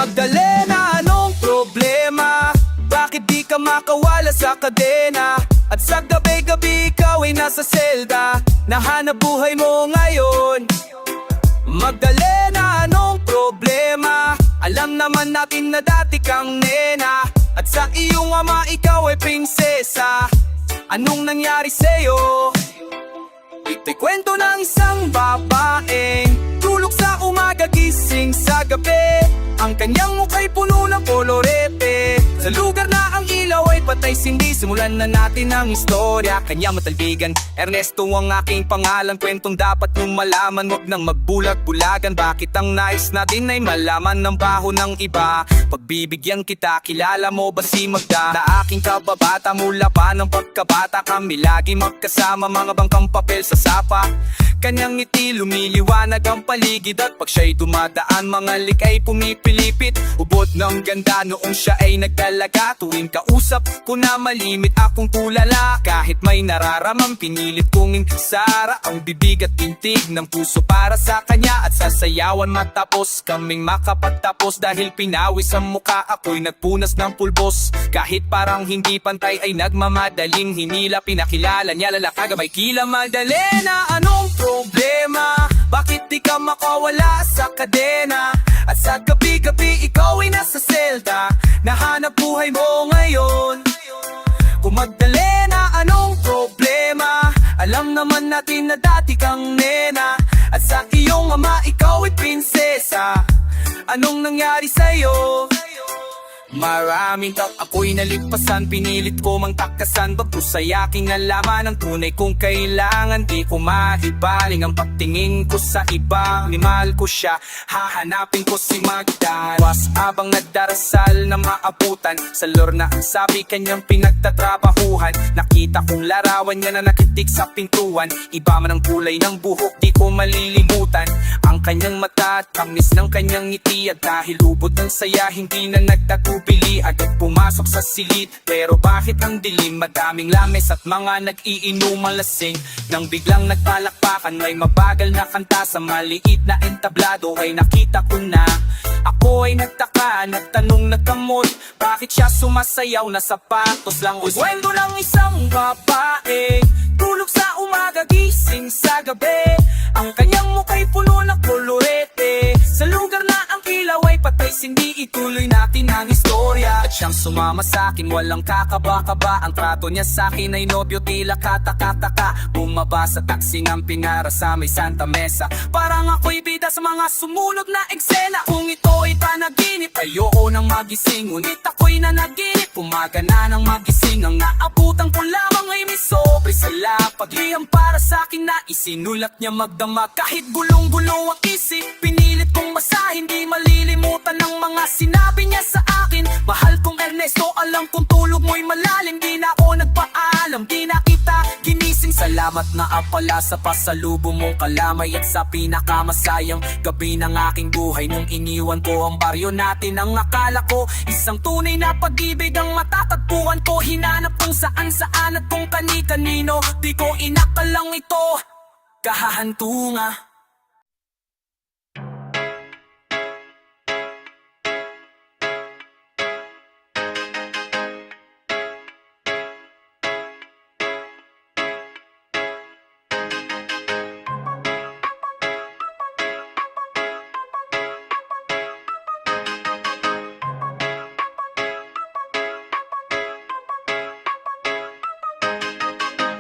Magdalena, anong problema? Bakit di ka makawala sa kadena? At sa gabi-gabi ikaw ay nasa selda, nahanap buhay mo ngayon. Magdalena, anong problema? Alam naman natin na dati kang nena, at sa iyong ama ikaw ay prinsesa. Anong nangyari sa'yo? Ito'y kwento ng isang babaeng tulog sa umaga, gising sa gabi. Ang kanyang mukha'y puno ng kolorete. Sa lugar na ang ilaw ay patay sindi, simulan na natin ang istorya. Kanya matalbigan, Ernesto ang aking pangalan. Kwentong dapat mong malaman, wag nang magbulag-bulagan. Bakit ang nais natin ay malaman ng baho ng iba? Pagbibigyan kita, kilala mo ba si Magda? Na aking kababata mula pa ng pagkabata. Kami lagi magkasama, mga bangkang papel sa sapa. Kanyang ngiti lumiliwanag ang paligid, at pag siya'y dumadaan mga likay pumipilipit. Ubod ng ganda noong siya ay nagdalaga. Tuwing kausap ko na malimit akong tulala. Kahit may nararamang pinilit kong inkasara ang bibig at tintig ng puso para sa kanya. At sasayawan matapos kaming makapagtapos, dahil pinawis ang muka ako'y nagpunas ng pulbos. Kahit parang hindi pantay ay nagmamadaling hinila, pinakilala niya lalakagabay kila. Magdalena, anong problema? Bakit di ka makawala sa kadena? At sa gabi-gabi ikaw ay nasa selda, nahanap buhay mo ngayon. Kung Magdalena, anong problema? Alam naman natin na dati kang nena, at sa iyong ama ikaw ay prinsesa. Anong nangyari sa'yo? Maraming ako'y nalipasan, pinilit ko mang takasan. Bagkus ay aking nalaman ang tunay kong kailangan. Di ko maibaling ang pagtingin ko sa iba. Minahal ko siya, hahanapin ko si Magda. Was abang nagdarasal na maabutan sa lorna ang sabi kanyang pinagtatrabahuhan. Nakita kong larawan niya na nakitik sa pintuan. Iba man ang kulay ng buhok, di ko malilimutan ang kanyang mata at tamis ng kanyang ngiti. At dahil ubod ng saya, hindi na nagtatubili, agad pumasok sa silid. Pero bakit ang dilim? Madaming lames at mga nag-iinumang lasing. Nang biglang nagpalakpakan, may mabagal na kanta sa maliit na entablado ay nakita ko na. Ako ay nagtaka, nagtanong, nagkamot, bakit siya sumasayaw na sapatos lang? Kwento ng isang babae tulog sa umaga, gising sa gabi. Ang kanyang mukha'y puno ng kolorete. Sa lugar na ang ilaw ay patay sindi, ituloy natin ang istorya. At siyang sumama sa'kin, walang kakaba-kaba. Ang trato niya sa'kin ay nobyo, tila kataka-taka. Bumaba sa taxi ng pinara sa may Santa Mesa. Parang ako'y bida sa mga sumunod na eksena. Kung ito ay panaginip, ayoko nang magising. Ngunit ako'y nanaginip, umaga na nang magising. Ang naabutan ko lamang ay may sobre sa paghiham para sa'kin na isinulat niya magdamag. Kahit gulong-gulo ang isip, pinilit kong basahin. Di malilimutan ng mga sinabi niya sa akin. Mahal kong Ernesto, alam kong tulog mo'y malalim. Di na ako nagpaalam, di na kita ginising. Salamat na apala sa pasalubong mong kalamay, at sa pinakamasayang gabi ng aking buhay. Nung iniwan ko ang baryo natin, ang akala ko isang tunay na pag-ibig ang matatagpuan ko. Hinanap kung saan-saan at kung kani-kanino. Di ko inakalang ito kahahantunga.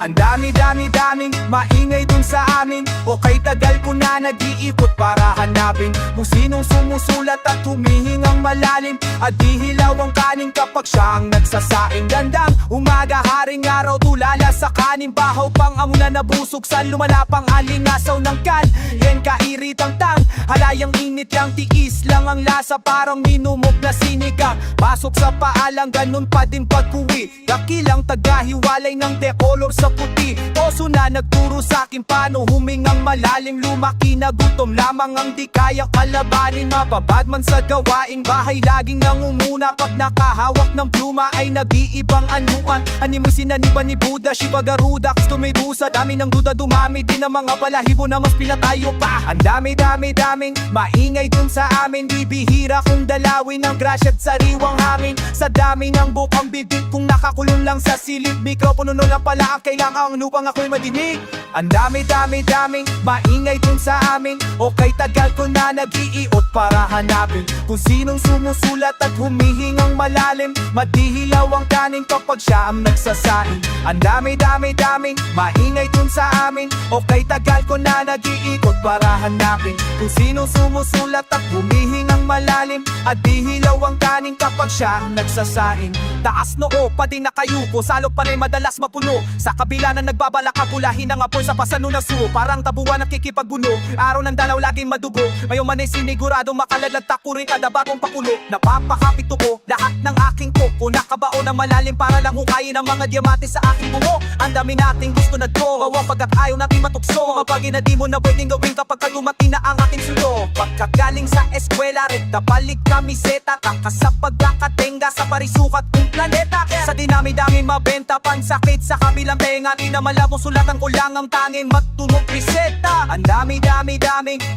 Ang dami-daming maingay dun sa amin. O kay tagal ko na nag-iikot para hanapin kung sinong sumusulat at humihingang malalim. At di hilaw ang kanin kapag siya ang nagsasaing. Gandang umaga, haring araw, tulala sa kanin. Bahaw pang amuna na busog sa lumalapang alingasaw ng kan. Yan kairitang tang, halayang init lang, tiis lang ang lasa. Parang minumog na sinigang, pasok sa paalang, ganun pa din pag-uwi. Dakilang tagahiwalay ng decolor sa puti. Oso na nagturo sa'kin paano humingang malalim. Lumaki na gutom lamang ang di kaya kalabanin. Mababad man sa gawaing bahay, laging nangunguna. Pag nakahawak ng pluma ay nag-iibang anuan. Animoy sinaniban ni Buddha, Shiva, Garuda, Kristo may busa. Dami ng duda, dumami din ang mga balahibo na mas pinatayo pa. Ang dami-daming maingay dun sa amin. Di bihira kung dalawin ng grasya at sariwang hangin. Sa dami ng bukang bibig kung nakakulong lang sa silid. Mikropono lang pala ang kailangan upang ako'y madinig. Ang dami-daming maingay dun sa amin. Okay, tagal ko na nag-iiot para hanapin kung sinong sumusulat at humihingang malalim. Madihilaw ang kanin kapag siya ang nagsasain. Ang dami-daming maingay dun sa amin. Okay, tagal ko na nag-iikot para hanapin kung sinong sumusulat at humihingang malalim. At dihilaw ang kanin kapag siya ang nagsasain. Taas noo, pati nakayuko, salok pa rin madalas mapuno. Sa kabila na nagbabalak kabulahin ang apoy sa pasanunasu. Parang tabuan nakikipagbuno, araw ng dalaw laging madugo. Ngayon man ay sinigurado makalalagtak ko rin kada bagong pakulo. Napapakapito ko lahat ng aking kuko. Nakabao ng malalim para lang hukayin ang mga diamante sa aking bungo. Ang dami nating gusto na to, awang pagkat ayaw natin matukso. Mapagin na di mo na pwedeng gawin kapag kalumati na ang aking sulo. Pagkagaling sa eskwela, rekta balik kamiseta. Kakasap pagkakatenga sa parisukat kong planeta. Sa dinami-daming mabenta, pansakit sa kabilang tenga. Di na malabong sulatan ko lang ang tanging matunog reseta. Ang dami-daming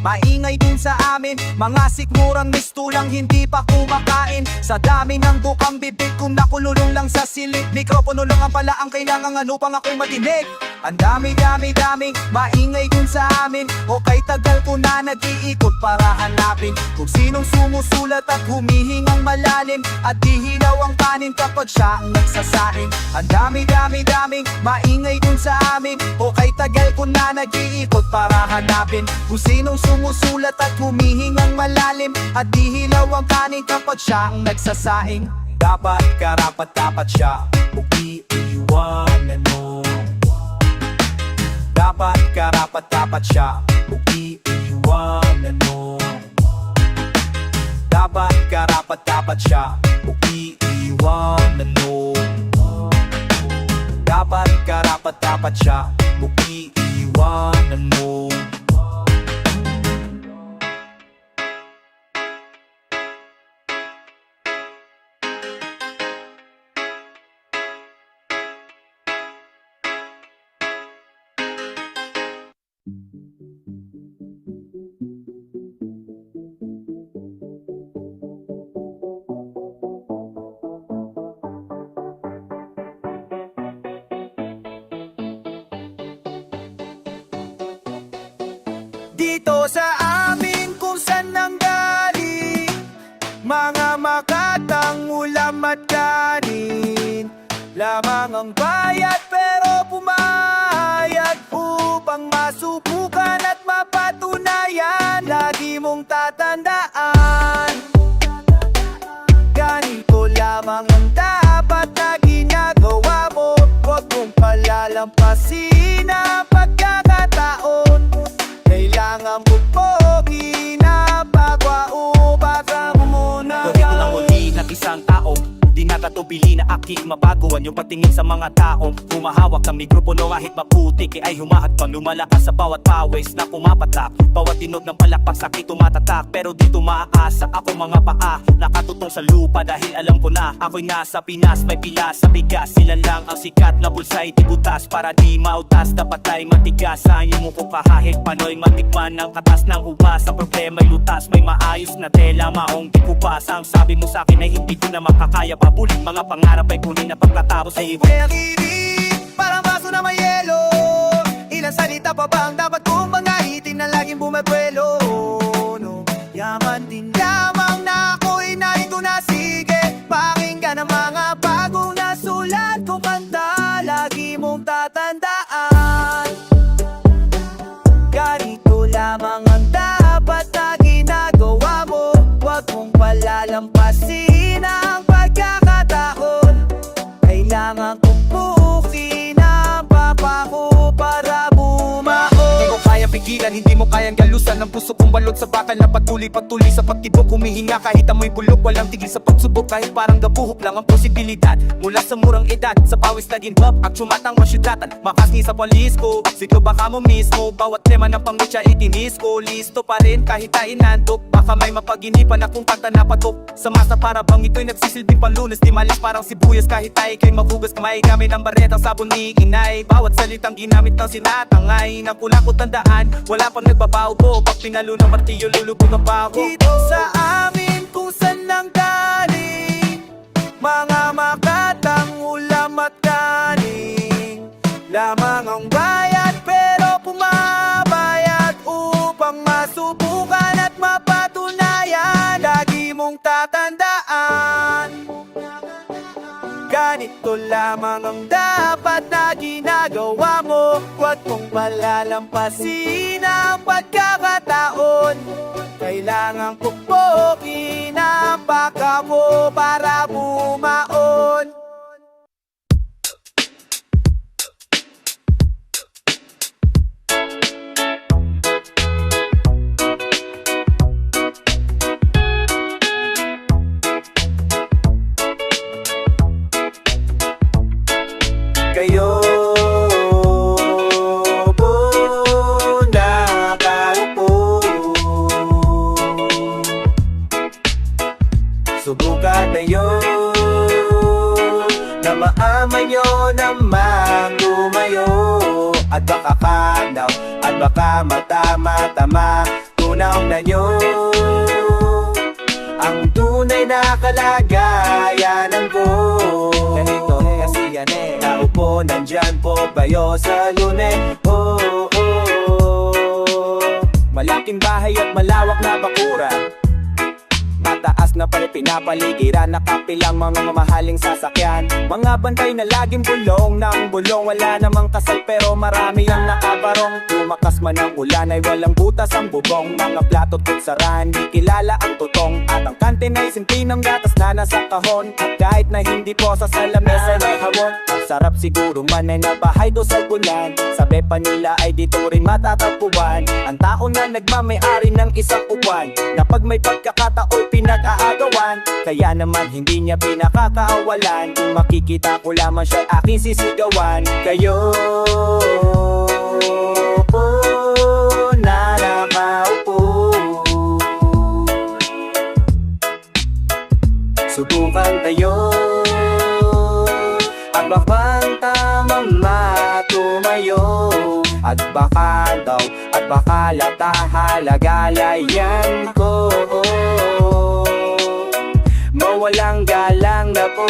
maingay din sa amin. Mga sikmurang mistulang hindi pa kumakain. Sa dami ng bukang bibig kung nakululong lang sa silid. Mikropono lang ang pala ang kailangan upang ako'y madinig. Ang dami-daming maingay din sa amin. Okay, tagal ko na nag-iikot para hanapin kung sinong sumusulat at humihingang malalim. At dihilaw ang kanin kapag siya ang nagsasaing. Ang dami-daming maingay dun sa amin. Okay, tagal ko na nag-iikot para hanapin kung sinong sumusulat at humihingang malalim. At dihilaw ang kanin kapag siya ang nagsasaing. Dapat karapat dapat siya, huwag iiwanan mo. Dapat karapat dapat siya, huwag iiwanan mo. Dapat karapat dapat siya, huwag iiwanan mo. Dapat karapat dapat siya, huwag iiwanan mo. Dito sa amin kung saan nanggaling mga makatang ulam at kanin. Lamang ang bayad pero pumayag upang masubukan at mapatunayan. Lagi mong tatandaan, ganito lamang ang dapat na ginagawa mo. Huwag mong palalampasin ang pagkakataon. Kailangan mo pogi na pagwao para mo muna. Ganito lang muli ng isang tao, di natatubili na akik mabaguan yung patingin sa mga taong humahawak ng mikropono kahit maputik ay humahadpang. Lumalakas sa bawat pawis na pumapatak, bawat tinog ng palakpak sakit tumatatak. Pero di tumaasa ako mga paa nakatutong sa lupa dahil alam ko na ako'y nasa Pinas. May pila sa bigas, sila lang ang sikat na bulsa'y di butas. Para di mautas dapat ay matigas. Sayang mo ko kahit pano'y matikman ng katas ng ubas. Ang problema'y lutas, may maayos na tela maong di kupas. Ang sabi mo sa'kin ay hindi ko na makakaya. Pabulit mga pangarap ay kunin na pagkatapos ay ibo. Kaya kirit, parang baso na may yelo. Ilang salita pa ba ang dapat kong bangahitin na laging bumabuelo? No, yaman din lamang na ako'y narito na. Sige, pakinggan ang mga bagong nasulat kong kanta. Lagi mong tatandaan, ganito lamang ang dapat na ginagawa mo. Huwag mong palalampasin ang pagkakataon. Kailangan kong pukin ang papa ko para bumao. Hindi ko kaya pigilan, hindi mo kayang galusan ang puso kong balot sa bakal na patuloy sa pagtibok. Humihinga kahit amoy bulok, walang tigil sa pagsubok, kahit parang gabuhok lang ang posibilidad. Mula sa murang edad, sa pawis naging hub, aksyon matang masyudatan, makasni sa palis ko, siklo baka mo mismo, bawat tema ng pangutya itinis ko. Listo pa rin kahit tayo nantok, baka may mapaginipan akong kanta na patok sa masa para bang ito'y nagsisilbing panlunas. Di malis parang sibuyas kahit tayo kay mabugas kamay, gamit ang baretang sabon ni inay. Bawat salitang ginamit ng sinatangay, nang kulang ko tandaan, wala pang nagbabago. Pag pinalo ng martilyo lulubog ang bago. Dito sa amin kung saan nang galing mga makatang ulam at kanin, lamang ang bayad pero pumabayad upang masubukan at mapatunayan. Lagi mong tatandaan, ganito lamang ang dapat na ginagawa mo. Huwag mong palalampasin ang pagkakataon, kailangang pukpukin ang baka mo para bumaon. Kayo po nakaupo, subukan tayo na maaman nyo namang lumayo. At baka kanaw, at baka matama-tama, tunaw na nyo ang tunay na kalagayanan ko. Ganito kasi yan naupo, nandyan po kayo sa lunes. Oh, oh, oh. Malaking bahay at malawak na bakuran, mataas na pala pinapaligiran, nakapilang mga mamahaling sasakyan, mga bantay na laging bulong ng bulong. Wala namang kasal pero marami ang nakabarong, tumakas man ang ulan ay walang butas ang bubong. Mga plato at kutsara, hindi kilala ang tutong, at ang kantin ay simpi ng gatas na nasa kahon. At kahit na hindi po sa lamesa may hamon, ang sarap siguro man ay nabahay do sa bulan. Sabi pa nila ay dito rin matatagpuan ang tao na nagmamayari ng isang upuan, na pag may pagkakataon pinag-aagawan. Kaya naman hindi niya pinakakaawalan, kung makikita ko lamang siya aking sisigawan. Kayo po na nakaupo, subukan tayo at bakang tamang matumayo. At baka daw, at baka lata halagalayan ko, mawalang galang na po.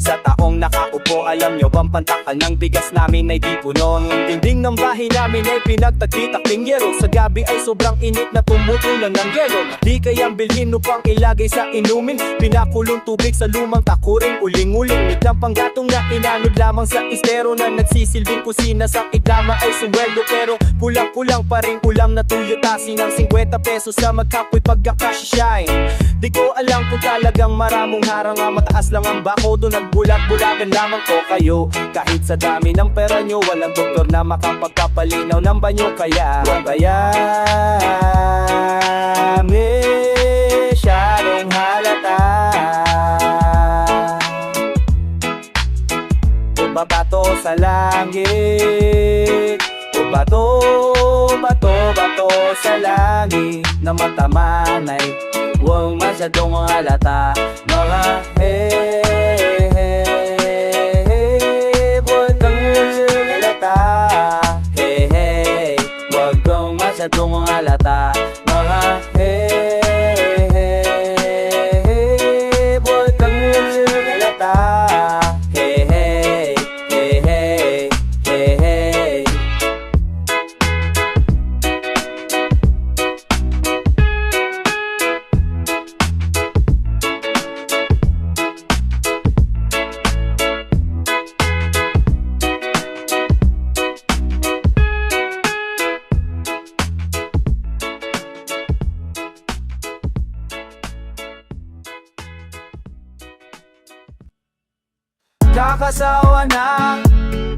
Sa taong nakaupo, alam nyo bang pantakal ng bigas namin ay di puno? Dingding ng bahay namin ay pinagtakitakling yero, sa gabi ay sobrang init na tumutulan ng yelo. Di kayang bilhin upang ilagay sa inumin, pinakulong tubig sa lumang takuring, uling-uling. Mitlang panggatong na inanod lamang sa istero, na nagsisilbing kusina sa itlama ay sumweldo. Pero kulang-kulang pa rin ulam na tuyutasin ng 50 pesos sa magkapoy pagkakasyahin. Di ko alam kung talagang maramong harang, mataas lang ang bako doon, nagbulag-bulagan lamang ko kayo. Kahit sa dami ng pera nyo, walang doktor na makapagpapalinaw ng banyo. Kaya masyadong halata, bato sa langit, bato sa langit, na matamanay, huwag masyadong halata. Mga huwag kang halata, huwag kang masyadong halata. Mga huwag kang halata.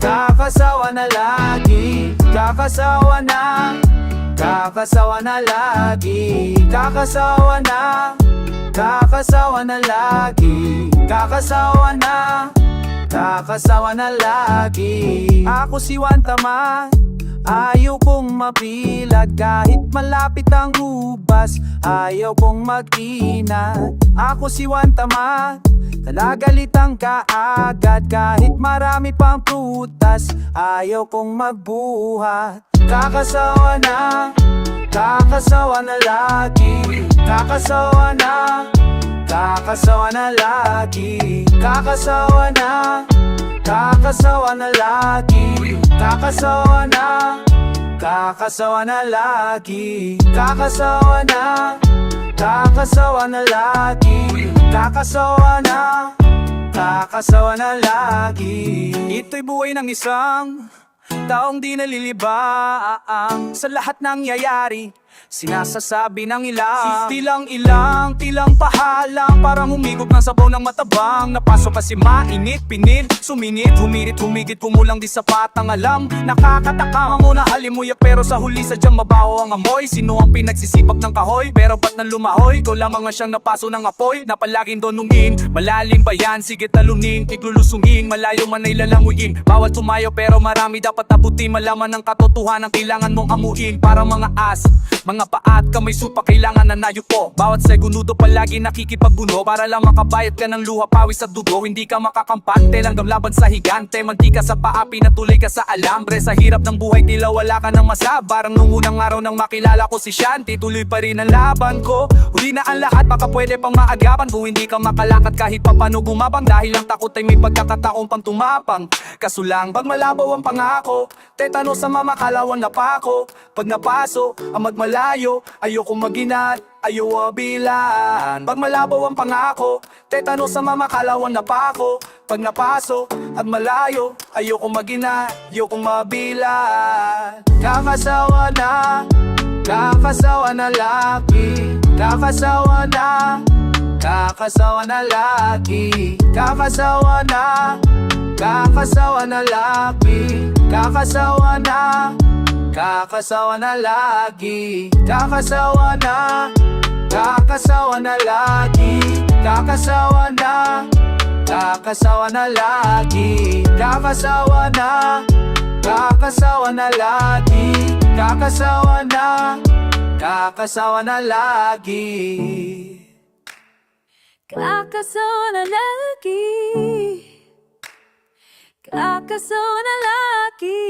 Kakasawa na lagi, Kakasawa na, kakasawa na lagi. Kakasawa na, kakasawa na lagi. Kakasawa na, kakasawa na lagi. Ako si Wantama, ayaw kong mapilat. Kahit malapit ang ubas, ayaw kong mag-inat. Ako si Wantama, nagagalitan ka agad. Kahit marami pang prutas, ayaw kong magbuhat. Kakasawa na, kakasawa na lagi. Kakasawa na, kakasawa na lagi. Kakasawa na, kakasawa na lagi. Kakasawa na, kakasawa na lagi. Kakasawa na, kakasawa na lagi. Kakasawa na, kakasawa na lagi. Ito'y buhay ng isang taong di nalilibaang sa lahat ng yayari. Sinasasabi ng ilang tilang pahalang, parang humigop ng sabaw ng matabang. Napasok kasi mainit, pinit, sumingit, humirit, humigit, kumulang di sapat ang alam. Nakakataka mo na halimuyak pero sa huli sadyang mabaho ang amoy. Sino ang pinagsisipag ng kahoy pero ba't nang lumahoy? Ikaw lamang ang siyang napaso ng apoy na palaging donungin. Malalim ba yan? Sige talunin, tiglulusungin, malayo man ay lalanguyin. Bawal tumayo pero marami dapat abutin. Malaman ng katotohanan kailangan mong amuin. Para mga as, mga paat, kamay supa, kailangan na nayupo. Bawat segundo palagi nakikipagbuno para lang makabayad ka ng luha, pawis at dugo. Hindi ka makakampante, langgam laban sa higante. Mantika sa paapi na tuloy ka sa alambre. Sa hirap ng buhay tila wala ka ng masab. Parang nung unang araw nang makilala ko si Shanti, tuloy pa rin ang laban ko. Huli na ang lahat, baka pwede pang maagapan. Kung hindi ka makalakad kahit papano gumabang, dahil ang takot ay may pagkakataon pang tumapang. Kaso lang pag malabaw ang pangako, tetano sa mamakalawan na pako. Pag napaso ang magmalayo, ayoko maginat, ayaw bilan. Pag malabaw ang pangako, tetano sa mamakalawan na pako. Pag napaso at malayo, ayoko maginat, ayoko mabilan. Kakasawa na, kakasawa na lagi. Kakasawa na, kakasawa na lagi. Kakasawa na, kakasawa na lagi. Kakasawa na, kakasawa na lagi. Kakasawa na, kakasawa na lagi. Kakasawa na, kakasawa na lagi. Kakasawa na, kakasawa na lagi. Kakasawa na, kakasawa na lagi. Kakasawa na lagi. Kakasawa na lagi.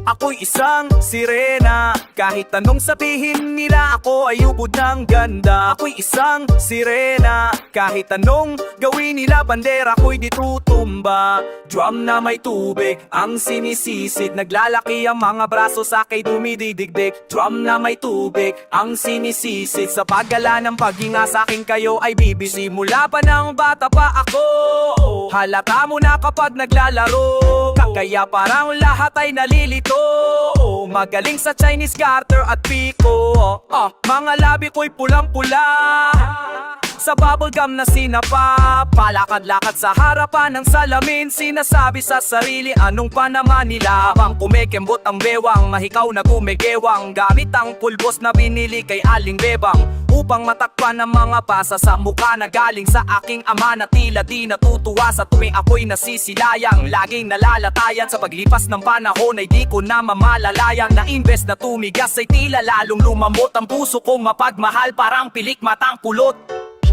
Ako'y isang sirena, kahit anong sabihin nila ako ay ubod ng ganda. Ako'y isang sirena, kahit anong gawin nila bandera ko'y di tutumba. Drum na may tubig ang sinisisid, naglalaki ang mga braso sa akin dumididigdig. Drum na may tubig ang sinisisid, sa paggala ng paghinga sa akin kayo ay bibisi. Mula pa ng bata pa ako, halata mo na kapag naglalaro. Kaya parang lahat ay nalilito, magaling sa Chinese garter at pico. Mga labi ko'y pulang-pula sa bubblegum na sinapa. Palakad-lakad sa harapan ng salamin, sinasabi sa sarili anong pa naman nila. Habang kumikembot ang bewang, mahikaw na gumegewang, gamit ang pulbos na binili kay Aling Bebang, upang matakpan ang mga pasa sa mukha na galing sa aking ama na tila di natutuwa sa tuwing ako'y nasisilayang. Laging nalalatayan sa paglipas ng panahon ay di ko na mamalalayang, na imbes na tumigas ay tila lalong lumamot ang puso kong mapagmahal, parang pilik matang pulot.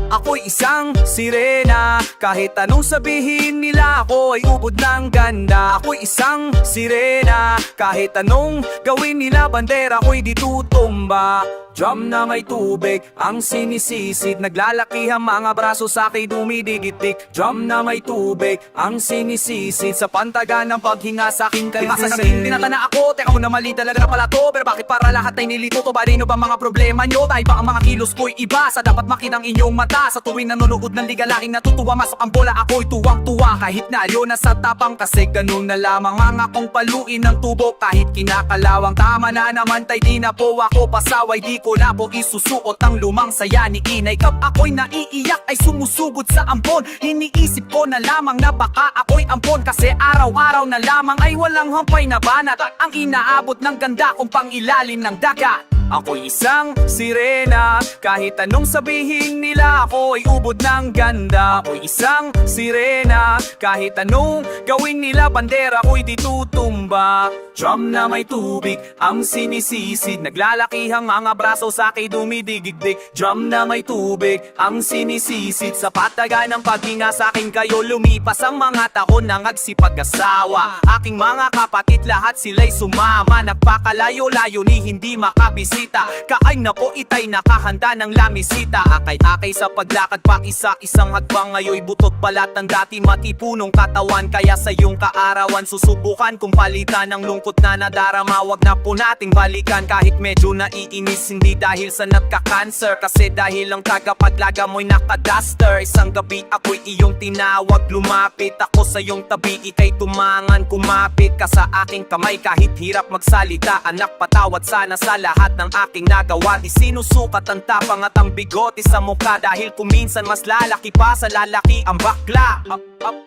Ako'y isang sirena, kahit anong sabihin nila ako ay ubod ng ganda. Ako'y isang sirena, kahit anong gawin nila bandera ko'y di tutumba. Drum na may tubig, ang sinisisid. Naglalaki ang mga braso sa akin dumidigitik. Drum na may tubig, ang sinisisid. Sa pantagan ng paghinga sa akin kayo sasabihin tinata na ako, teka ko na mali talaga na pala to. Pero bakit para lahat ay nilito to? Barino ba mga problema nyo? Dahil ba ang mga kilos ko'y iba? Sa dapat makitang inyong mata. Sa tuwing nanonood ng liga laking natutuwa. Masok ang bola ako'y tuwang-tuwa. Kahit na yun nasa tapang kasi ganun na lamang ang akong paluin ng tubo. Kahit kinakalawang tama na naman tay di na po ako pasaway. Di ko na po isusuot ang lumang saya ni inay. Kap ako'y naiiyak ay sumusugod sa ampon. Iniisip ko na lamang na baka ako'y ampon. Kasi araw-araw na lamang ay walang hampay na banat. Ang inaabot ng ganda kong pangilalim ng dagat. Ako'y isang sirena, kahit anong sabihin nila ako'y ubod ng ganda. Ako'y isang sirena, kahit anong gawin nila bandera ko'y di tutumba. Drum na may tubig, ang sinisisid. Naglalaki ang mga braso sa akin dumidigigdig. Drum na may tubig, ang sinisisid. Sa patagan ng paghinga sa akin kayo lumipas ang mga taon ng agsipag-asawa. Aking mga kapatid lahat sila'y sumama. Nagpakalayo-layo ni hindi makabisita. Kaay na po itay nakahanda ng lamisita. Akay-akay sa paglakad pa isa-isang hagbang. Ngayoy butot balat ng dati matipunong katawan. Kaya sa iyong kaarawan susubukan kung palitan ng lungkot na nadarama. Wag na po nating balikan kahit medyo naiinis. Hindi dahil sa nagka-cancer, kasi dahil lang tagapaglaga mo'y nakaduster. Isang gabi ako'y iyong tinawag, lumapit ako sa iyong tabi. Ika'y tumangan, kumapit ka sa aking kamay. Kahit hirap magsalita, anak patawad sana sa lahat ng aking nagawa. Di sinusukat ang tapang at ang bigote sa mukha. Dahil kuminsan mas lalaki pa sa lalaki ang bakla.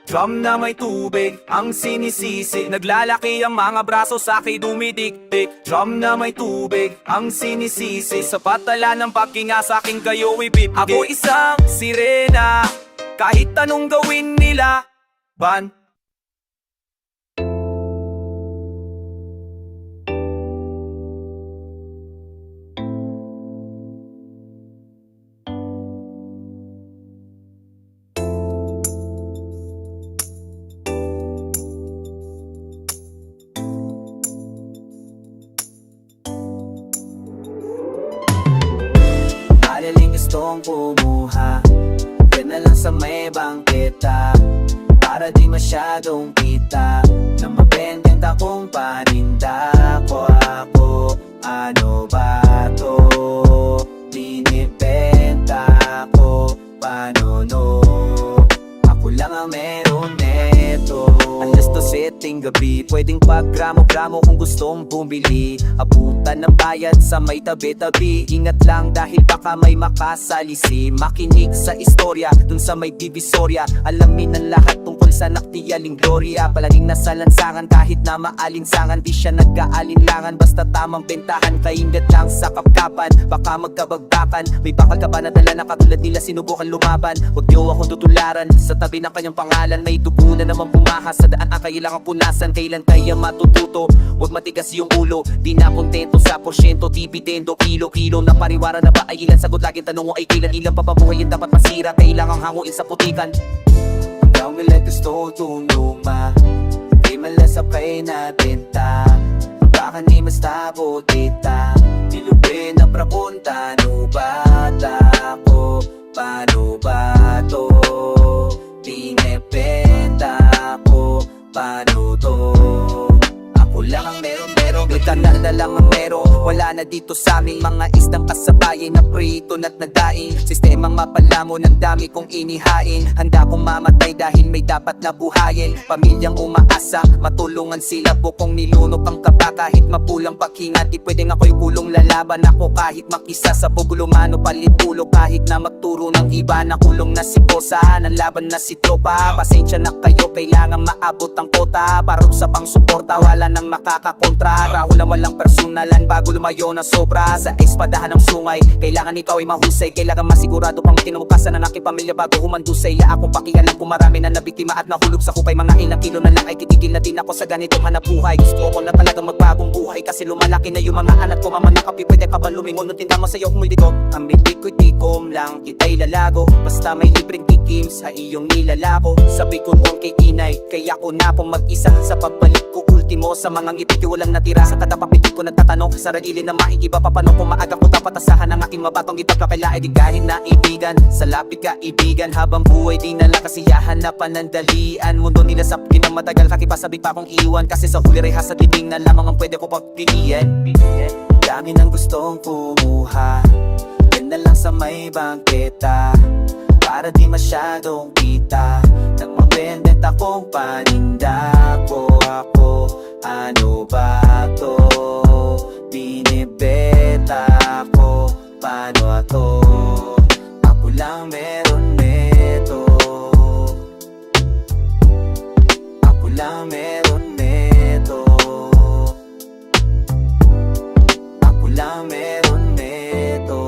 Drum na may tubig, ang sinisisi. Naglalaki ang mga braso sa akin dumidikdik. Drum na may tubig, ang sinisisi. Sa patala ng paghinga sa akin kayo ibibigay. Ako isang sirena, kahit anong gawin nila ban. Madaling gustong kumuha, yan na lang sa may bangketa. Para di masyadong kita na mabententa kong paninda ko. Ako, ano ba to? Binibenta ko, paano no? Ako lang ang meron neto. Alas 12 gabi, pwedeng paggramo-gramo kung gustong bumili. Abutan ng bayad sa may tabi-tabi. Ingat lang dahil baka may makasalisi. Makinig sa istorya dun sa may divisorya. Alamin ang lahat tungkol sa naktiyaling Gloria. Palaging nasa lansangan kahit na maalinsangan. Di siya nagkaalinlangan basta tamang bentahan. Kaingat lang sa kapkapan, baka magkabagbakan. May bakal ka ba na dala na katulad nila sinubukan lumaban? Huwag niyo akong tutularan, sa tabi ng kanyang pangalan may dugo na naman bumahas. Sa daan ang kailangang punasan, kailan kaya matututo? Huwag matigas yung ulo, di na kontento sa porsyento. Dividendo, kilo-kilo na pariwara na ba ay ilan? Sagot laging tanong mo ay kailan? Ilang papabuhayin dapat masira, kailangang hanguin sa putikan. Hanggang may gusto tunuma, di malasapay na benta. Baka ni mas tabo dita, dilubin na prapunta. No bata ko, paano ba to? Pinepenta ko, paano to? Ako lang ang meron. May kanal na lang ang meron. Wala na dito sa aming mga isdang kasabayan na prito na't nadaing. Sistemang mapalamo ng dami kong inihain. Handa kong mamatay dahil may dapat na buhayin. Pamilyang umaasa, matulungan sila bukong nilunok ang kaba. Kahit mapulang paghinga, di pwedeng ako'y kulong lalaban. Ako kahit makisa sa bugulumano, palitulo. Kahit na magturo ng iba, nakulong na si Bosa. Ang laban na si Tropa, pasensya na kayo, kailangan maabot ang kota. Parot sa pang suporta, wala nang makakakontra. Rahul na walang personalan bago lumayo na sobra. Sa espadahan ng sungay, kailangan ikaw ay mahusay. Kailangan masigurado pang kinabukasan ng aking pamilya bago humandusay. La akong pakialam kung marami na nabiktima at nahulog sa kupay. Mga ilang kilo na lang ay titigil na din ako sa ganitong hanap buhay. Gusto ko na talagang magbagong buhay kasi lumalaki na yung mga anak ko. Mamanakapi, pwede ka ba lumingon? Tinda mo sa'yo kung dito. Ang bitik ko'y tikom lang, kita'y lalago. Basta may libreng tikim sa iyong nilalako. Sabi ko noon kay inay, kaya ko na pong mag-isa. Sa pagbalik ko ultimo sa mga ngiti ko walang natira. Sa kada papitik ko nagtatanong sa sarili na maiiba pa paano. Kung maaga ko dapat asahan ang aking mabatong ito kakila ay di kahit na ibigan. Sa lapit ka ibigan habang buhay di nala kasiyahan na panandalian. Mundo nila sapkin ng matagal kakipasabik pa akong iwan. Kasi sa huli reha sa dibing na lamang ang pwede ko pagpiliin. Dami nang gustong kumuha, yan na lang sa may bangketa, para di masyadong kita. Nagmabendent akong paninda ko. Ako, ano ba to? Binibeta ko, paano to? Ako lang meron neto. Ako lang meron neto. Ako lang meron neto.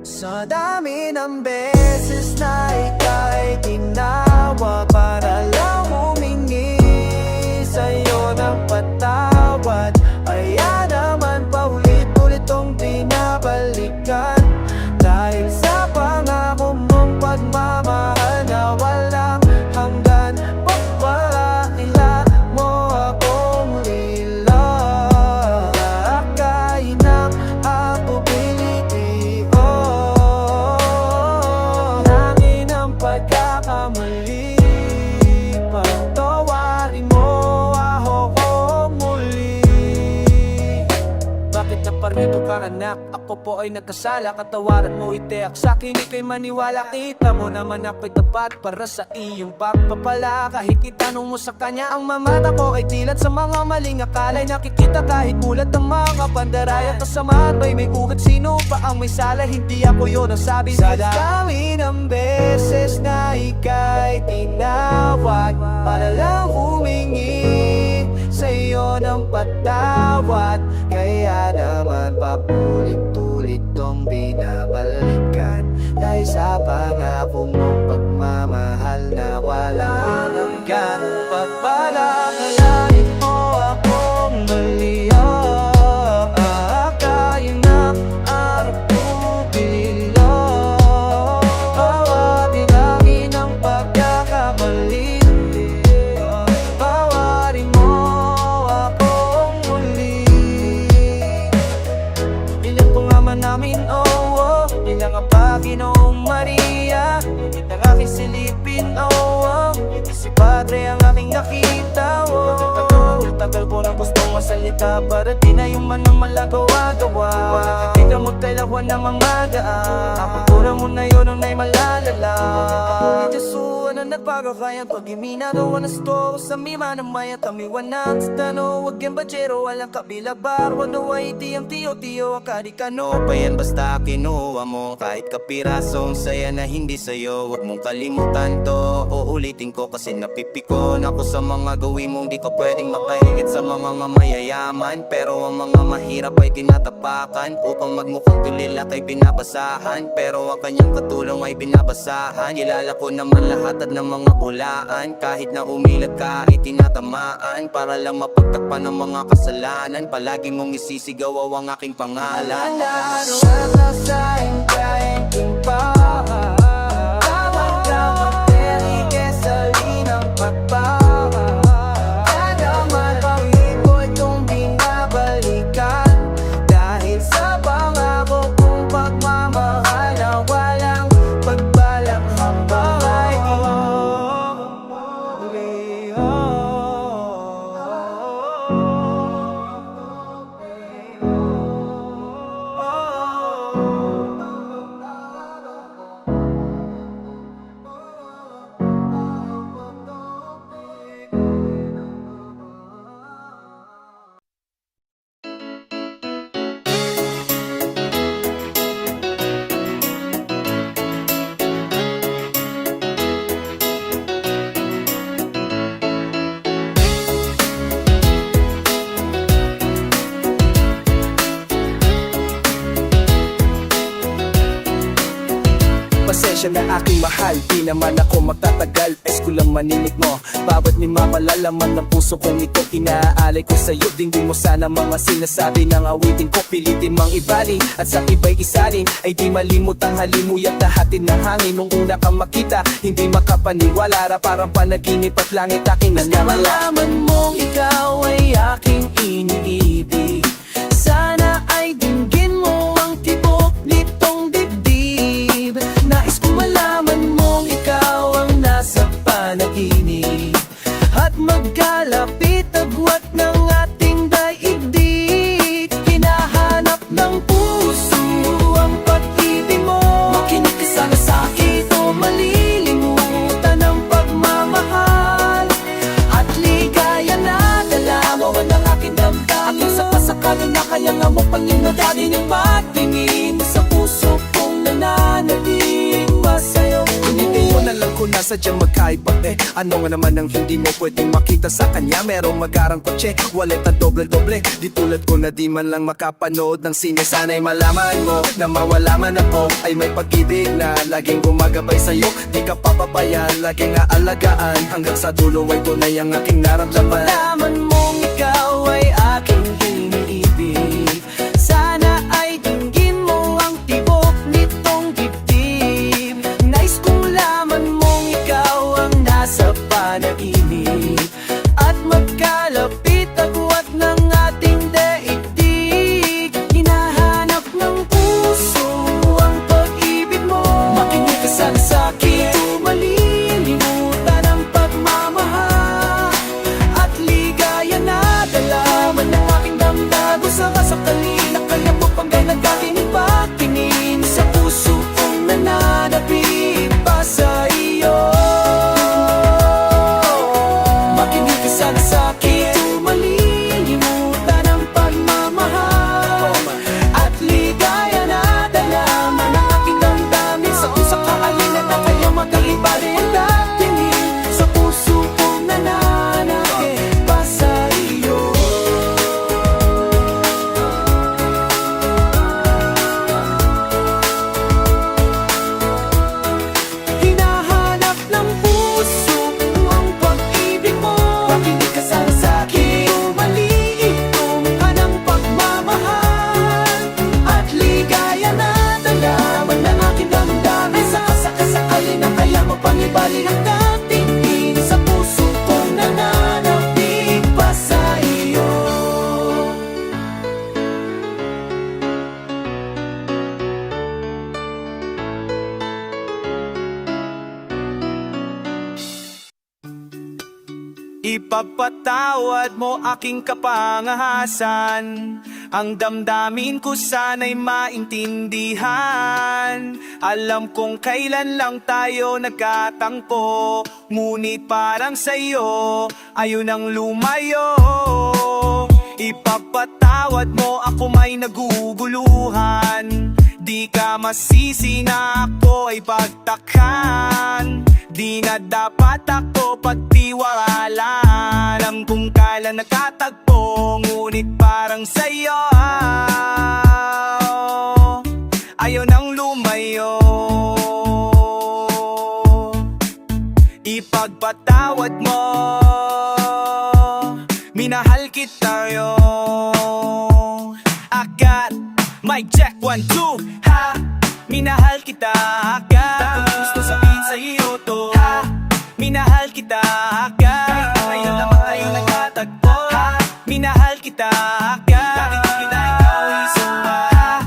Sa dami ng beses na ika'y tinawa para lang humingi sa'yo ng patawad, kaya naman paulit-ulit tong binabalikan. Dahil sa pangako mong pagmamahal na walang hanggan, pagpapakila mo akong lila. Akayin ng ako pinili, langin ang pagkakamali. Pagtawarin mo ako muli. Bakit naparito ka anak? Ako po ay nagkasala, katawaran mo itiyak sa'kin, ika'y maniwala. Kita mo naman ako'y tapat para sa iyong pagpapala. Kahit itanong mo sa kanya, ang mamata ko ay tilat sa mga maling akala'y nakikita. Kahit mulat ng mga pandaraya, kasamaan ba'y may ugat? Sino pa ang may sala? Hindi ako yun ang sabi nila. Sa dami ng beses na ika'y tinawag para lang humingi sa'yo ng patawad, kaya naman paulit-ulit tong binabalikan. Dahil sa pangako mong pagmamahal na walang hanggan, pagpalakalain mo akong mali. Akayin na ang pupila, bawat ilangin ang pagkakamali. Bawarin mo akong muli. Ilan po nga man namin, ilan nga ba Ginoong Maria? Ngunit ang aking silipin, si Padre ang aking nakita. Tagal ko nang gustong masalita para di na yung manang malagawa-gawa. Ikaw mo talawan ng mga daan, ako pura mo na yun ang na'y malalala. Itesuan na nagbago kaya pag-iminado na sto sa mima na maya tamiwan na tano. Wag yung bachero, walang kabila bar. Wano ay tiyang tiyo-tiyo ang karikano. Pa yan basta kinuha mo, kahit kapirasong saya na hindi sa'yo. Wag mong kalimutan to, uulitin ko kasi napipikon ako sa mga gawin mong di ko pwedeng makahigit sa mga mayayaman. Pero ang mga mahirap ay tinatapakan upang magmukhang tulila kay binabasahan. Pero ang kanyang katulong ay binabasahan. Kilala ko naman lahat at ng mga bulaan, kahit na umilat ka ay tinatamaan. Para lang mapagtakpan ng mga kasalanan, palagi mong isisigaw ang aking pangalan. Lalo na sa hintay-hinting pa, tawag ka magteri kesa linang pagpa. siya na aking mahal. Di naman ako magtatagal, es ko lang manimik mo. Bawat ni malalaman ng puso kong ito inaalay ko sa'yo. Dinggin mo sana mga sinasabi ng awitin ko. Pilitin mang ibali at sa iba'y isalin. Ay di malimutang halimuyak na hatid ng hangin. Nung una kang makita, hindi makapaniwala. Parang panaginip at langit aking nanawala. Malaman mong ikaw ay aking iniibig. Sana ay dinggin mo ang tibok nitong dibdib. Nais ko malaman mong ikaw ang nasa panaginip at magkalapit agwat ng ating daigdig. Hinahanap ng puso ang pag-ibig mo. Makinig ka sana sa'kin o malilimutan ang pagmamahal at ligaya na dala mo ang aking damdamin. Aking sapasakalo na kaya nga mo panginadali ng patingin sa puso kong nananalig sa'yo. Hindi mo na lang kung nasadyang magkaiba ano nga naman ang hindi mo pwedeng makita sa kanya. Merong magarang kotse, wallet na doble-doble. Di tulad ko na di man lang makapanood ng sine. Sana'y malaman mo na mawala man ako ay may pag-ibig na laging gumagabay sa'yo. Di ka papabayaan, laging aalagaan hanggang sa dulo ay tunay ang aking naramdaman. Malaman mong ikaw ay aking iniibig. Sana ay dinggin mo ang tibok nitong dibdib. Nais kong laman mong ikaw ang nasa panaginip at magkalapit agwat ng ating daigdig. Hinahanap ng puso ang pag-ibig mo. Makinig ka sana sa'kin o malilimutan ang pagmamahal at ligaya na dalaman ng aking damdamin. Sa kasakali na kaya mo pang nagkakinig patingin sa puso kong nananabik pa sa iyo. Makinig ka sana sa'kin o malilimutan ang pagmamahal at ligaya na dalaman ng aking damdamin. Sa usap kaalinan na kaya magkakibali ang datingin sa puso kong nananabik pa sa iyo. Hinahanap ng puso ang pag-ibig mo. Makinig ka sana sa'kin o maliinuman ang pagmamahal at ligaya na dalaman ng aking damdamin. Sa kasakasakali na kaya mo pangibali ang datingin sa puso kong nananabik pa sa iyo. Ipagpatawad mo aking kapangahasan. Ang damdamin ko sana'y maintindihan. Alam kong kailan lang tayo nagkatangpo, ngunit parang sa'yo ayun ang lumayo. Ipagpatawad mo ako may naguguluhan. Di ka masisi na ako ay pagtakhan. Di na dapat ako pagtiwalaan. Alam kung kailan nakatagpo, ngunit parang sa'yo ayaw nang lumayo. Ipagpatawad mo, minahal kita yo. Agad, mic check, 1, 2, ha. Minahal kita agad. Kung gusto sabihin sa iyo to, ha. Minahal kita agad. Kahit ngayon naman tayo nagkatagpo, ha. Minahal kita agad. Kahit kita ikaw ay sumpa, ha.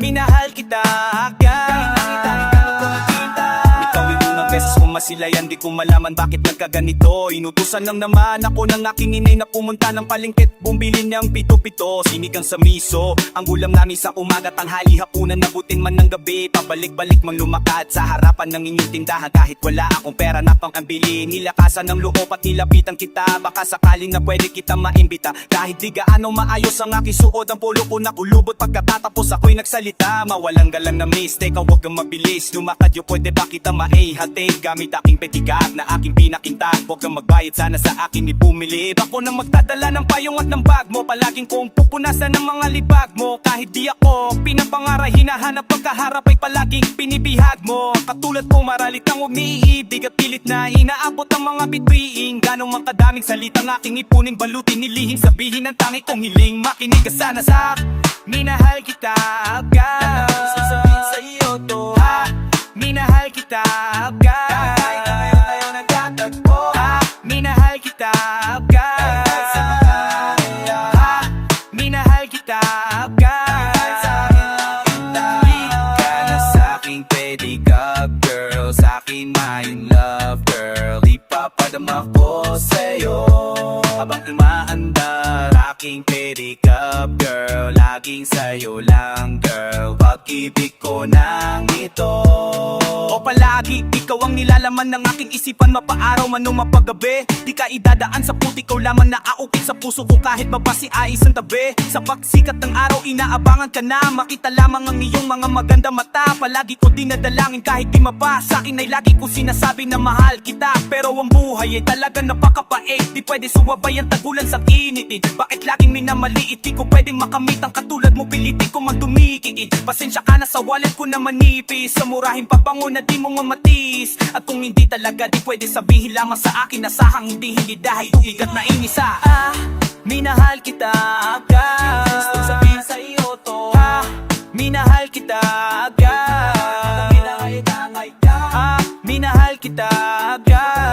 Minahal kita agad. Kahit nakita ikaw magpapakita. Ikaw yung unang beses kong masilayan, di ko malaman bakit nagkaganito. Inutusan lang naman ako ng aking inay na pumunta ng palengket, bumili niyang pito-pito, sinigang sa miso. Ang ulam namin sa umaga, tanghali, hapunan, nabutin man ng gabi. Pabalik-balik mang lumakad sa harapan ng inyong tindahan. Kahit wala akong pera na pang ambili, nilakasan ng loob at nilapitan kita. Baka sakaling na pwede kita maimbita. Kahit di gaano maayos ang aking suot, ang polo ko nakulubot. Pagkatatapos ako'y nagsalita, mawalang galang na mistake. Huwag kang mabilis lumakad, yo pwede ba kita maihatid? Gamit aking petigat na aking pinakinta. Huwag kang magbayad, sana sa akin ibumili. Ako nang magdadala ng payong at ng bag mo. Palaging kong pupunasan ng mga libag mo. Kahit di ako pinapangaray, hinahanap pagkaharap ay palaging pinibihag mo. Katulad ko maralit ang umiibig at pilit na inaabot ang mga bituin. Ganong man kadaming salitang aking ipuning balutin, nilihing sabihin ang tangi kong hiling. Makinig ka sana sa minahal kita agad. Sasabihin sa iyo to, ha? Minahal kita agad. Tayo nagtatagpo, ha? Minahal kita agad. Ha? Minahal kita agad. Di ka na sa'king pedicab, girl. Sa'kin my love, girl. Ipapadama ko sa'yo habang umaandar. Aking pedicab, girl. Laging sa'yo lang, girl. Pag-ibig ko nang ito. O palagi, ikaw ang nilalaman ng aking isipan. Mapaaraw man o mapagabi, di ka idadaan sa puti ko lamang na aukit sa puso ko. Kahit mapasi ay isang tabi, sa pagsikat ng araw inaabangan ka na. Makita lamang ang iyong mga maganda mata. Palagi ko dinadalangin kahit di mapa. Sa'kin ay lagi ko sinasabi na mahal kita. Pero ang buhay ay talaga napakapait. Di pwede sumabay ang tagulan sa init. Bakit laging minamaliit? Di ko pwedeng makamit ang katulad mo. Pilitin ko magdumikit. Pasensya ka na sa wallet ko na manipis. Sa murahin pabango na di mo mamatis. At kung hindi talaga, di pwede sabihin lamang sa akin. Nasahang hindi dahil tuigat na inisa. Minahal kita agad. Gusto sabihin sa iyo to, ha? Minahal kita agad. Minahal kita agad.